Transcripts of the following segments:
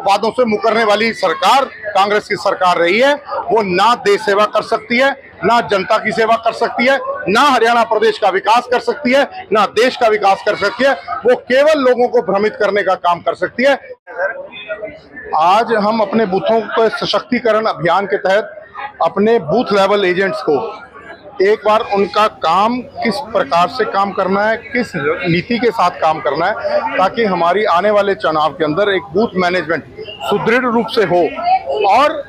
वादों से मुकरने वाली सरकार कांग्रेस की सरकार रही है। वो ना देश सेवा कर सकती है, ना जनता की सेवा कर सकती है, ना हरियाणा प्रदेश का विकास कर सकती है, ना देश का विकास कर सकती है। वो केवल लोगों को भ्रमित करने का काम कर सकती है। आज हम अपने बूथों के सशक्तिकरण अभियान के तहत अपने बूथ लेवल एजेंट्स को एक बार उनका काम किस प्रकार से काम करना है, किस नीति के साथ काम करना है, ताकि हमारी आने वाले चुनाव के अंदर एक बूथ मैनेजमेंट सुदृढ़ रूप से हो और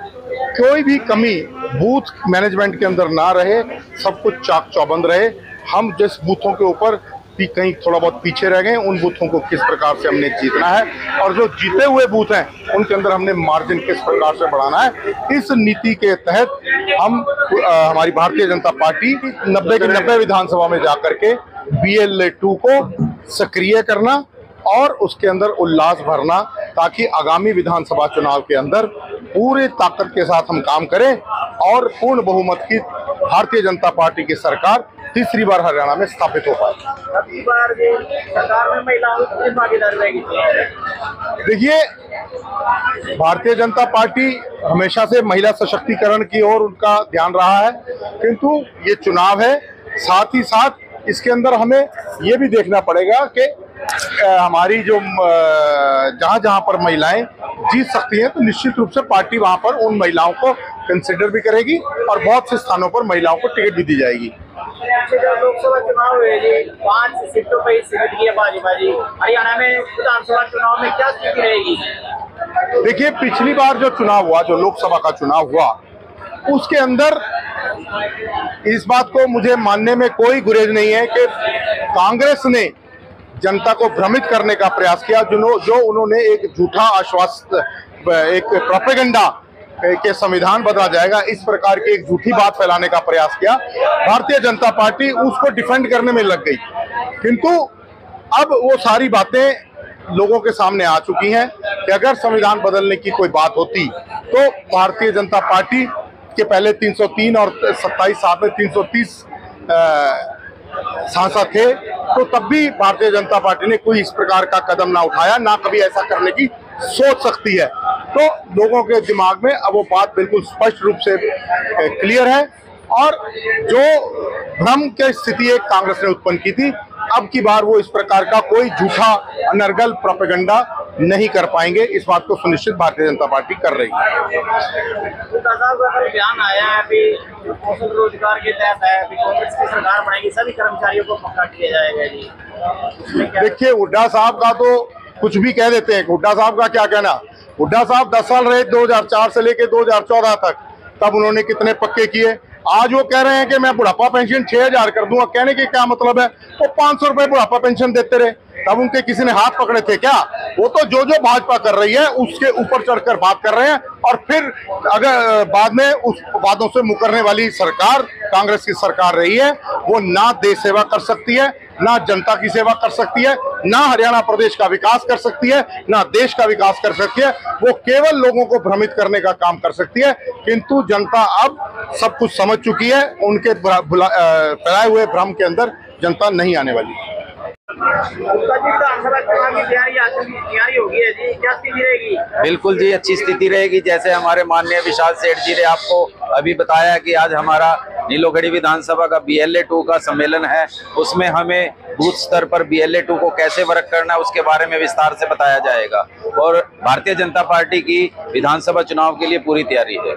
कोई भी कमी बूथ मैनेजमेंट के अंदर ना रहे, सब कुछ चाक चौबंद रहे। हम जिस बूथों के ऊपर कहीं थोड़ा बहुत पीछे रह गए, उन बूथों को किस प्रकार से हमने जीतना है और जो जीते हुए बूथ हैं उनके अंदर हमने मार्जिन किस प्रकार से बढ़ाना है। इस नीति के तहत हम हमारी भारतीय जनता पार्टी 90 की 90 विधानसभा में जाकर के BLA-2 को सक्रिय करना और उसके अंदर उल्लास भरना, ताकि आगामी विधानसभा चुनाव के अंदर पूरे ताकत के साथ हम काम करें और पूर्ण बहुमत की भारतीय जनता पार्टी की सरकार तीसरी बार हरियाणा में स्थापित हो पाए। अगली बार सरकार में महिलाओं की भागीदारी रहेगी। देखिए, भारतीय जनता पार्टी हमेशा से महिला सशक्तिकरण की ओर उनका ध्यान रहा है, किंतु ये चुनाव है, साथ ही साथ इसके अंदर हमें ये भी देखना पड़ेगा कि हमारी जो जहाँ जहाँ पर महिलाएं जीत सकती हैं, तो निश्चित रूप से पार्टी वहाँ पर उन महिलाओं को कंसिडर भी करेगी और बहुत से स्थानों पर महिलाओं को टिकट भी दी जाएगी। लोकसभा चुनाव हुए जी, 5 सीटों पर सिमट गई है बाजी। हरियाणा में विधानसभा चुनाव में क्या स्थिति रहेगी? देखिए, पिछली बार जो चुनाव हुआ, जो लोकसभा का चुनाव हुआ, उसके अंदर इस बात को मुझे मानने में कोई गुरेज नहीं है कि कांग्रेस ने जनता को भ्रमित करने का प्रयास किया। जो उन्होंने एक झूठा आश्वासन, एक प्रोपेगेंडा के संविधान बदला जाएगा, इस प्रकार की एक झूठी बात फैलाने का प्रयास किया। भारतीय जनता पार्टी उसको डिफेंड करने में लग गई, किंतु अब वो सारी बातें लोगों के सामने आ चुकी हैं कि अगर संविधान बदलने की कोई बात होती तो भारतीय जनता पार्टी के पहले 303 और 27 साल में 330 सांसद थे, तो तब भी भारतीय जनता पार्टी ने कोई इस प्रकार का कदम ना उठाया, ना कभी ऐसा करने की सोच सकती है। तो लोगों के दिमाग में अब वो बात बिल्कुल स्पष्ट रूप से क्लियर है और जो भ्रम की स्थिति एक कांग्रेस ने उत्पन्न की थी, अब की बार वो इस प्रकार का कोई झूठा अनर्गल प्रोपेगेंडा नहीं कर पाएंगे। इस बात को सुनिश्चित भारतीय जनता पार्टी कर रही है। बयान आया है अभी कौशल रोजगार के तहत है, कांग्रेस की सरकार बनेगी, सभी कर्मचारियों को पक्का किया जाएगा जी। देखिए, हुड्डा साहब का तो कुछ भी कह देते हैं। हुड्डा साहब का क्या कहना। हुड्डा साहब 10 साल रहे, 2004 से लेकर 2014 तक, तब उन्होंने कितने पक्के किए। आज वो कह रहे हैं कि मैं बुढ़ापा पेंशन 6000 कर दूंगा। कहने के क्या मतलब है? वो 500 रुपए बुढ़ापा पेंशन देते रहे, तब उनके किसी ने हाथ पकड़े थे क्या? वो तो जो भाजपा कर रही है उसके ऊपर चढ़कर बात कर रहे हैं और फिर अगर बाद में उस वादों से मुकरने वाली सरकार कांग्रेस की सरकार रही है। वो ना देश सेवा कर सकती है, ना जनता की सेवा कर सकती है, ना हरियाणा प्रदेश का विकास कर सकती है, ना देश का विकास कर सकती है। वो केवल लोगों को भ्रमित करने का काम कर सकती है, किंतु जनता अब सब कुछ समझ चुकी है। उनके फैलाए हुए भ्रम के अंदर जनता नहीं आने वाली। विधानसभा चुनाव की तैयारी होगी है जी, क्या स्थिति रहेगी? बिल्कुल जी, अच्छी स्थिति रहेगी। जैसे हमारे माननीय विशाल सेठ जी ने आपको अभी बताया कि आज हमारा नीलोगढ़ी विधानसभा का BLA-2 का सम्मेलन है, उसमें हमें बूथ स्तर पर BLA-2 को कैसे वर्क करना है उसके बारे में विस्तार से बताया जाएगा और भारतीय जनता पार्टी की विधानसभा चुनाव के लिए पूरी तैयारी है।